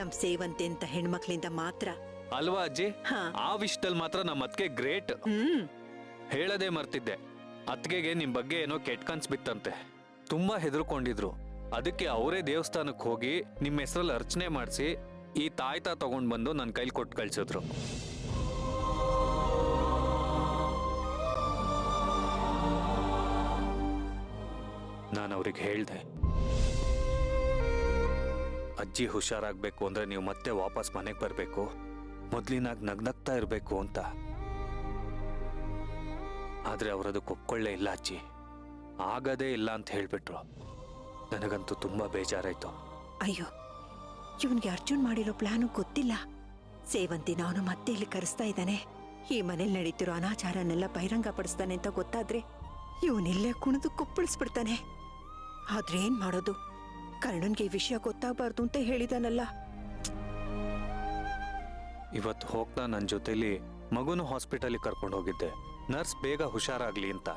ನಮ್ ಸೇವಂತಿ ಅಂತ ಹೆಣ್ಮಕ್ಳಿಂದ ಮಾತ್ರ ಅಲ್ವಾ ಅಜ್ಜಿ? ಆ ವಿಷಯದಲ್ಲಿ ಮಾತ್ರ ನಮ್ಮ ಅತ್ತಿಗೆ ಗ್ರೇಟ್. ಹೇಳದೆ ಮರ್ತಿದ್ದೆ, ಅತ್ತಿಗೆಗೆ ನಿಮ್ ಬಗ್ಗೆ ಏನೋ ಕೆಟ್ಟ ಕನ್ಸ್ ಬಿತ್ತಂತೆ. ತುಂಬಾ ಹೆದರ್ಕೊಂಡಿದ್ರು. ಅದಕ್ಕೆ ಅವರೇ ದೇವಸ್ಥಾನಕ್ಕೆ ಹೋಗಿ ನಿಮ್ಮ ಹೆಸರಲ್ಲಿ ಅರ್ಚನೆ ಮಾಡಿಸಿ ಈ ತಾಯ್ತ ತಗೊಂಡ್ ಬಂದು ನನ್ನ ಕೈಲಿ ಕೊಟ್ಟು ಕಳ್ಸಿದ್ರು. ನಾನು ಅವ್ರಿಗೆ ಹೇಳ್ದೆ, ಅಜ್ಜಿ ಹುಷಾರಾಗ್ಬೇಕು ಅಂದ್ರೆ ನೀವು ಮತ್ತೆ ವಾಪಸ್ ಮನೆಗೆ ಬರ್ಬೇಕು, ಮೊದ್ಲಿನಾಗ ನಗ್ನಗ್ತಾ ಇರ್ಬೇಕು ಅಂತ. ಆದ್ರೆ ಅವರದಕ್ಕೆ ಒಪ್ಕೊಳ್ಳೇ ಇಲ್ಲ ಅಜ್ಜಿ. ಆಗದೇ ಇಲ್ಲ ಅಂತ ಹೇಳ್ಬಿಟ್ರು. ನನಗಂತೂ ತುಂಬಾ ಬೇಜಾರಾಯ್ತು. ಅಯ್ಯೋ, ಇವನ್ಗೆ ಅರ್ಜುನ್ ಮಾಡಿರೋ ಪ್ಲಾನು ಗೊತ್ತಿಲ್ಲ. ಸೇವಂತಿನ ಅವನು ಮತ್ತೆ ಇಲ್ಲಿ ಕರೆಸ್ತಾ ಇದ್ದಾನೆ. ಈ ಮನೇಲಿ ನಡೀತಿರೋ ಅನಾಚಾರನೆಲ್ಲ ಬಹಿರಂಗ ಪಡಿಸ್ತಾನೆ ಅಂತ ಗೊತ್ತಾದ್ರೆ ಇವನಿಲ್ಲೇ ಕುಣಿದು ಕುಪ್ಪಳಿಸ್ಬಿಡ್ತಾನೆ. ಆದ್ರೆ ಏನ್ ಮಾಡೋದು? ಕರ್ಣನ್ಗೆ ಈ ವಿಷಯ ಗೊತ್ತಾಗಬಾರ್ದು ಅಂತ ಹೇಳಿದಾನಲ್ಲ. ಇವತ್ತು ಹೋಗ್ತಾ ನನ್ನ ಜೊತೆಲಿ ಮಗುನ ಹಾಸ್ಪಿಟಲ್ಗೆ ಕರ್ಕೊಂಡು ಹೋಗಿದ್ದೆ, ನರ್ಸ್ ಬೇಗ ಹುಷಾರಾಗ್ಲಿ ಅಂತ.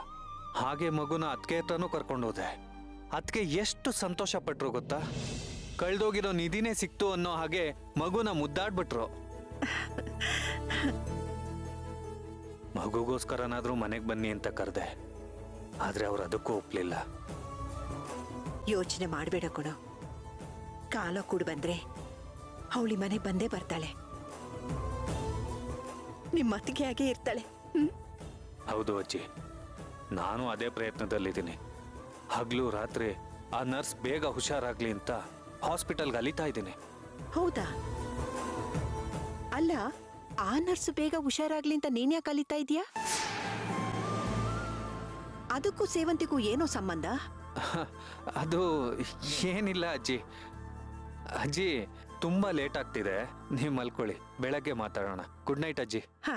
ಹಾಗೆ ಮಗುನ ಅತ್ಗೆ ಹತ್ರನೂ ಕರ್ಕೊಂಡು ಹೋದೆ. ಅತ್ಗೆ ಎಷ್ಟು ಸಂತೋಷ ಪಟ್ರು ಗೊತ್ತಾ? ಕಳ್ದೋಗಿರೋ ನಿಧಿನೇ ಸಿಕ್ತು ಅನ್ನೋ ಹಾಗೆ ಮಗುನ ಮುದ್ದಾಡ್ಬಿಟ್ರು. ಮಗುಗೋಸ್ಕರನಾದ್ರೂ ಮನೆಗೆ ಬನ್ನಿ ಅಂತ ಕರೆದೆ, ಆದ್ರೆ ಅವ್ರು ಅದಕ್ಕೂ ಒಪ್ಲಿಲ್ಲ. ಯೋಚನೆ ಮಾಡ್ಬೇಡ ಕೊಡು. ಕಾಲ ಕೂಡ ಬಂದ್ರೆ ಅವಳಿ ಮನೆ ಬಂದೇ ಬರ್ತಾಳೆ. ನಿಮ್ಮ ಅತ್ತಿಗೆ ಹಾಗೆ ಇರ್ತಾಳೆ. ಹೌದು ಅಜ್ಜಿ, ನಾನು ಅದೇ ಪ್ರಯತ್ನದಲ್ಲಿದ್ದೀನಿ. ಹಗ್ಲು ರಾತ್ರಿ ಆ ನರ್ಸ್ ಬೇಗ ಹುಷಾರಾಗ್ಲಿ ಅಂತ ಹಾಸ್ಪಿಟಲ್ಗೆ ಅಲಿತಾ ಇದ್ದೀನಿ. ಹೌದಾ? ಅಲ್ಲ, ಆ ನರ್ಸ್ ಬೇಗ ಹುಷಾರಾಗ್ಲಿ ಅಂತ ನೀನ್ ಯಾಕೆ ಅಲಿತಾ ಇದೀಯಾ? ಅದಕ್ಕೂ ಸೇವಂತಿಗೂ ಏನೋ ಸಂಬಂಧ? ಅದು ಏನಿಲ್ಲ ಅಜ್ಜಿ. ಅಜ್ಜಿ, ತುಂಬಾ ಲೇಟ್ ಆಗ್ತಿದೆ, ನೀವು ಮಲ್ಕೊಳ್ಳಿ, ಬೆಳಗ್ಗೆ ಮಾತಾಡೋಣ. ಗುಡ್ ನೈಟ್ ಅಜ್ಜಿ. ಹಾ,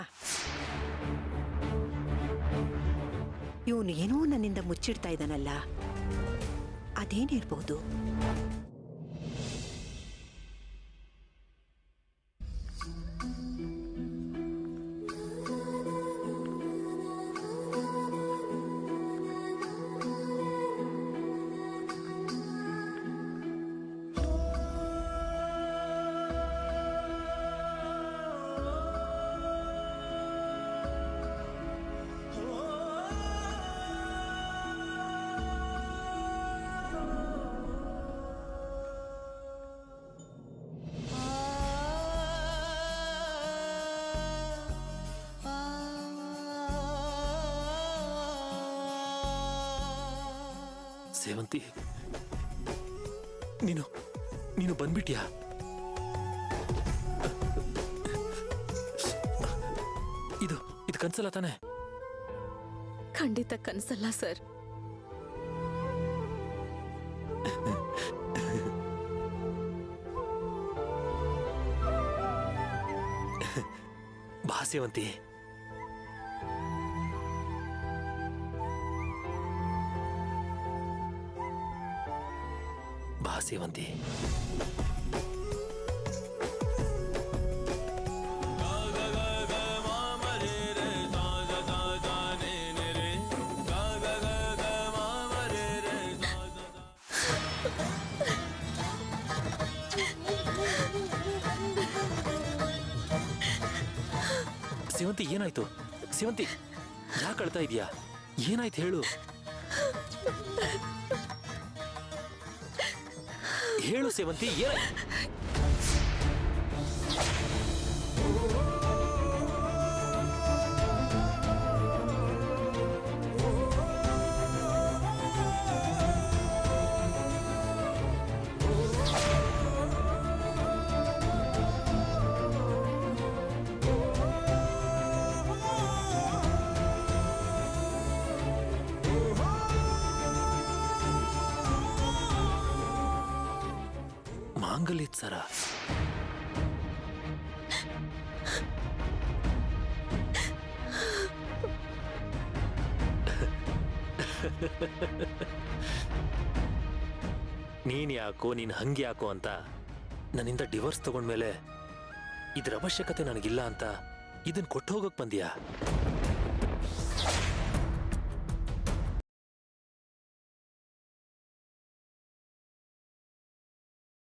ಇವನು ಏನೋ ನನ್ನಿಂದ ಮುಚ್ಚಿಡ್ತಾ ಇದ್ದಾನಲ್ಲ, ಅದೇನಿರ್ಬೋದು? ಸೇವಂತಿ, ನೀನು ಬಂದ್ಬಿಟ್ಯಾ? ಇದು ಕನ್ಸಲ್ಲ ತಾನೆ? ಖಂಡಿತ ಕನ್ಸಲ್ಲ ಸರ್. ಬಾ ಸೇವಂತಿ. ಬಾ ಸೇವಂತಿ. ಸೇವಂತಿ, ಏನಾಯ್ತು? ಸೇವಂತಿ, ಯಾಕೆ ಅಳ್ತಾ ಇದೀಯಾ? ಏನಾಯ್ತು ಹೇಳು. ಹೇಳು ಸೇವಂತಿ, ಏನಾಯ್ತು? ಮಾಂಗಲ್ಯದ ಸರ. ನೀನ್ ಯಾಕೋ, ನೀನ್ ಹಂಗೆ ಯಾಕೋ ಅಂತ ನನ್ನಿಂದ ಡಿವೋರ್ಸ್ ತಗೊಂಡ್ಮೇಲೆ ಇದ್ರ ಅವಶ್ಯಕತೆ ನನಗಿಲ್ಲ ಅಂತ ಇದನ್ ಕೊಟ್ಟು ಹೋಗಕ್ ಬಂದ್ಯಾ?